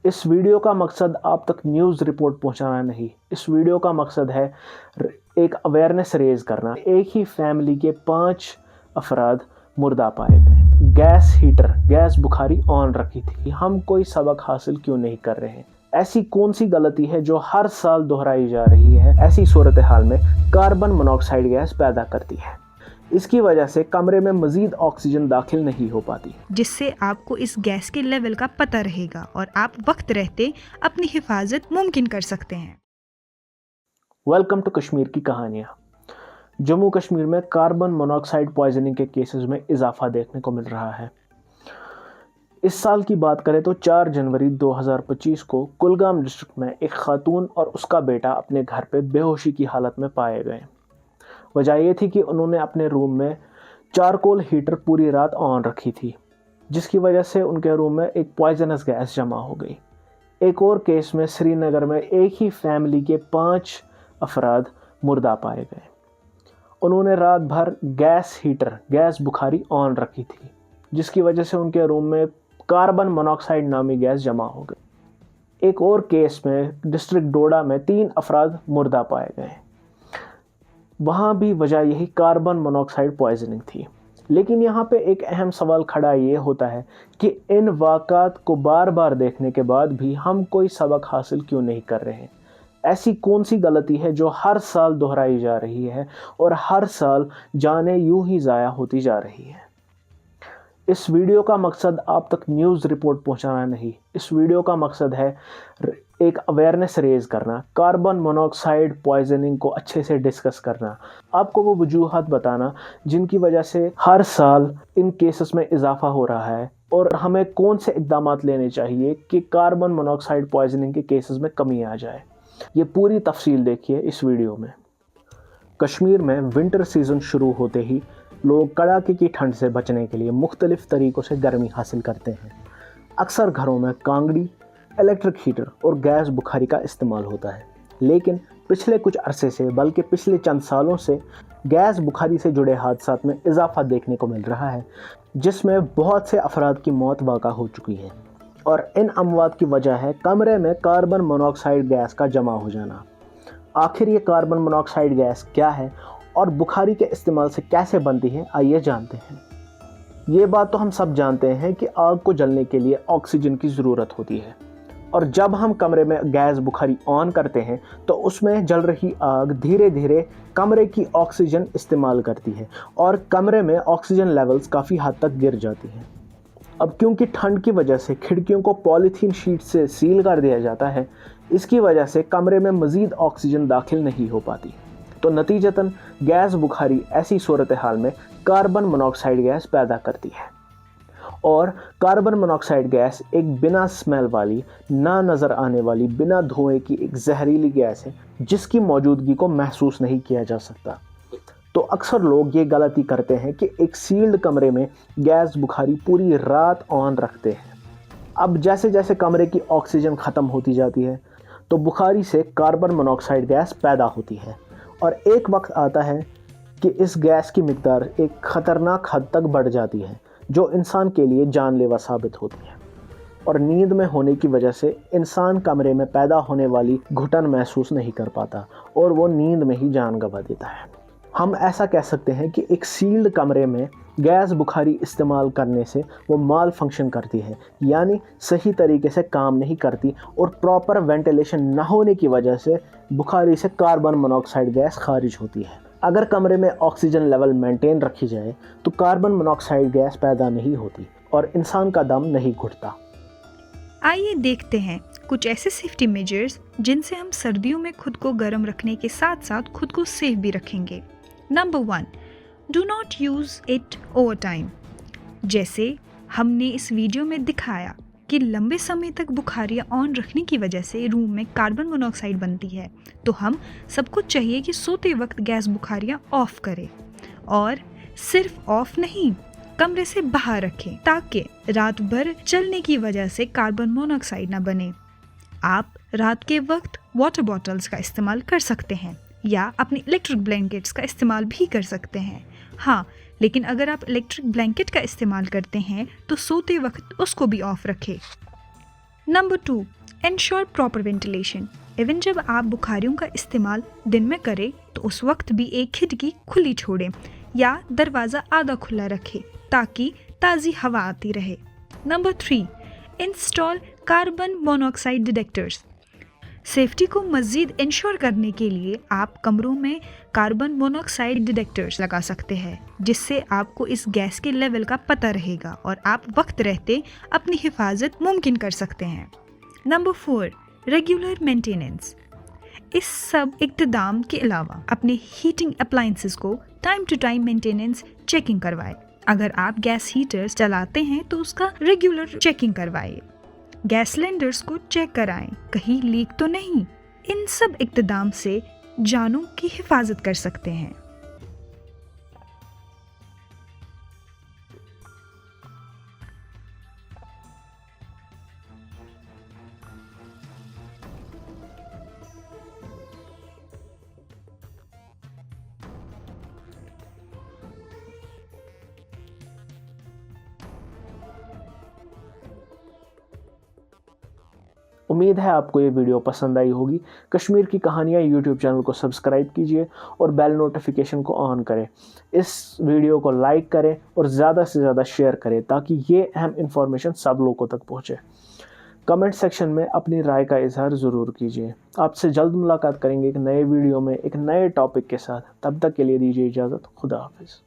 इस वीडियो का मकसद आप तक न्यूज़ रिपोर्ट पहुंचाना नहीं, इस वीडियो का मकसद है एक अवेयरनेस रेज करना। एक ही फैमिली के 5 अफराद मुर्दा पाए गए। Gas heater, gas Bukhari on रखी थी। हम कोई सबक हासिल क्यों नहीं कर रहे हैं? ऐसी कौन सी गलती है जो हर साल दोहराई जा रही है? ऐसी सूरत हाल में कार्बन मोनोऑक्साइड गैस पैदा करती है। इसकी वजह से कमरे में मजीद ऑक्सीजन दाखिल नहीं हो पाती, जिससे आपको इस गैस के लेवल का पता रहेगा और आप वक्त रहते अपनी हिफाजत मुमकिन कर सकते हैं। वेलकम टू कश्मीर की कहानियाँ। जम्मू कश्मीर में कार्बन मोनोऑक्साइड पॉइजनिंग के केसेस में इजाफा देखने को मिल रहा है। इस साल की बात करें तो 4 जनवरी 2025 को कुलगाम डिस्ट्रिक्ट में एक खातून और उसका बेटा अपने घर पे बेहोशी की हालत में पाए गए। वजह ये थी कि उन्होंने अपने रूम में चारकोल हीटर पूरी रात ऑन रखी थी, जिसकी वजह से उनके रूम में एक पॉइजनस गैस जमा हो गई। एक और केस में श्रीनगर में एक ही फैमिली के 5 अफराद मुर्दा पाए गए। उन्होंने रात भर gas heater, gas Bukhari on रखी थी, जिसकी वजह से उनके रूम में कार्बन मोनोऑक्साइड नामी गैस जमा हो गई। एक और केस में डिस्ट्रिक्ट डोडा में 3 अफराद मुर्दा पाए गए। वहाँ भी वजह यही कार्बन मोनोऑक्साइड पॉइजनिंग थी। लेकिन यहाँ पे एक अहम सवाल खड़ा ये होता है कि इन वाक़ात को बार बार देखने के बाद भी हम कोई सबक हासिल क्यों नहीं कर रहे हैं? ऐसी कौन सी गलती है जो हर साल दोहराई जा रही है और हर साल जानें यूं ही ज़ाया होती जा रही है? इस वीडियो का मकसद आप तक न्यूज़ रिपोर्ट पहुंचाना नहीं, इस वीडियो का मकसद है एक अवेयरनेस रेज करना, कार्बन मोनोऑक्साइड पॉइजनिंग को अच्छे से डिस्कस करना, आपको वो वजूहात बताना जिनकी वजह से हर साल इन केसेस में इजाफा हो रहा है और हमें कौन से इक़दाम लेने चाहिए कि कार्बन मोनोऑक्साइड पॉइजनिंग के केसेस में कमी आ जाए। ये पूरी तफसील देखिए इस वीडियो में। कश्मीर में विंटर सीज़न शुरू होते ही लोग कड़ाके की ठंड से बचने के लिए मुख्तलिफ तरीक़ों से गर्मी हासिल करते हैं। अक्सर घरों में कांगड़ी, इलेक्ट्रिक हीटर और गैस बुखारी का इस्तेमाल होता है। लेकिन पिछले कुछ अरसे से, बल्कि पिछले चंद सालों से गैस बुखारी से जुड़े हादसात में इजाफा देखने को मिल रहा है, जिसमें बहुत से अफराद की मौत वाक़ा हो चुकी है। और इन अमवात की वजह है कमरे में कार्बन मोनोऑक्साइड गैस का जमा हो जाना। आखिर ये कार्बन मोनोऑक्साइड गैस क्या है और बुखारी के इस्तेमाल से कैसे बनती है, आइए जानते हैं। ये बात तो हम सब जानते हैं कि आग को जलने के लिए ऑक्सीजन की ज़रूरत होती है, और जब हम कमरे में गैस बुखारी ऑन करते हैं तो उसमें जल रही आग धीरे धीरे कमरे की ऑक्सीजन इस्तेमाल करती है और कमरे में ऑक्सीजन लेवल्स काफ़ी हद तक गिर जाती हैं। अब क्योंकि ठंड की वजह से खिड़कियों को पॉलीथीन शीट से सील कर दिया जाता है, इसकी वजह से कमरे में मज़ीद ऑक्सीजन दाखिल नहीं हो पाती, तो नतीजतन गैस बुखारी ऐसी सूरत हाल में कार्बन मोनोऑक्साइड गैस पैदा करती है। और कार्बन मोनोऑक्साइड गैस एक बिना स्मेल वाली, ना नज़र आने वाली, बिना धुएं की एक जहरीली गैस है जिसकी मौजूदगी को महसूस नहीं किया जा सकता। तो अक्सर लोग ये गलती करते हैं कि एक सील्ड कमरे में गैस बुखारी पूरी रात ऑन रखते हैं। अब जैसे जैसे कमरे की ऑक्सीजन ख़त्म होती जाती है तो बुखारी से कार्बन मोनोऑक्साइड गैस पैदा होती है, और एक वक्त आता है कि इस गैस की मिकदार एक ख़तरनाक हद तक बढ़ जाती है, जो इंसान के लिए जानलेवा साबित होती है। और नींद में होने की वजह से इंसान कमरे में पैदा होने वाली घुटन महसूस नहीं कर पाता और वो नींद में ही जान गंवा देता है। हम ऐसा कह सकते हैं कि एक सील्ड कमरे में गैस बुखारी इस्तेमाल करने से वो माल फंक्शन करती है, यानी सही तरीके से काम नहीं करती, और प्रॉपर वेंटिलेशन न होने की वजह से बुखारी से कार्बन मोनोऑक्साइड गैस खारिज होती है। अगर कमरे में ऑक्सीजन लेवल मेंटेन रखी जाए तो कार्बन मोनोऑक्साइड गैस पैदा नहीं होती और इंसान का दम नहीं घुटता। आइए देखते हैं कुछ ऐसे सेफ्टी मेजर्स जिनसे हम सर्दियों में खुद को गर्म रखने के साथ साथ खुद को सेफ भी रखेंगे। Number 1, do not use it over time. जैसे हमने इस वीडियो में दिखाया कि लंबे समय तक बुखारियाँ ऑन रखने की वजह से रूम में कार्बन मोनोऑक्साइड बनती है, तो हम सबको चाहिए कि सोते वक्त गैस बुखारियाँ ऑफ करें, और सिर्फ ऑफ नहीं, कमरे से बाहर रखें ताकि रात भर चलने की वजह से कार्बन मोनोऑक्साइड ना बने। आप रात के वक्त वाटर बॉटल्स का इस्तेमाल कर सकते हैं या अपनी इलेक्ट्रिक ब्लैंकेट्स का इस्तेमाल भी कर सकते हैं। हाँ, लेकिन अगर आप इलेक्ट्रिक ब्लैंकेट का इस्तेमाल करते हैं तो सोते वक्त उसको भी ऑफ रखें। Number 2, ensure proper ventilation. Even जब आप बुखारियों का इस्तेमाल दिन में करें तो उस वक्त भी एक खिड़की खुली छोड़ें या दरवाज़ा आधा खुला रखें ताकि ताज़ी हवा आती रहे। Number 3, install carbon monoxide detectors. Safety को मज़ीद इंश्योर करने के लिए आप कमरों में कार्बन मोनोऑक्साइड डिटेक्टर्स लगा सकते हैं, जिससे आपको इस गैस के लेवल का पता रहेगा और आप वक्त रहते अपनी हिफाजत मुमकिन कर सकते हैं। Number 4, regular maintenance. इस सब इक़्तिदाम के अलावा अपने हीटिंग अप्लाइंसेस को time to time maintenance checking करवाएं। अगर आप गैस हीटर्स चलाते हैं तो उसका रेगुलर चेकिंग करवाएं। गैस सिलेंडर्स को चेक कराएं, कहीं लीक तो नहीं। इन सब इक़्तिदाम से जानों की हिफाजत कर सकते हैं। उम्मीद है आपको ये वीडियो पसंद आई होगी। कश्मीर की कहानियाँ यूट्यूब चैनल को सब्सक्राइब कीजिए और बेल नोटिफिकेशन को ऑन करें। इस वीडियो को लाइक करें और ज़्यादा से ज़्यादा शेयर करें ताकि ये अहम इन्फॉर्मेशन सब लोगों तक पहुँचे। कमेंट सेक्शन में अपनी राय का इजहार ज़रूर कीजिए। आपसे जल्द मुलाकात करेंगे एक नए वीडियो में एक नए टॉपिक के साथ। तब तक के लिए दीजिए इजाज़त। खुदा हाफिज़।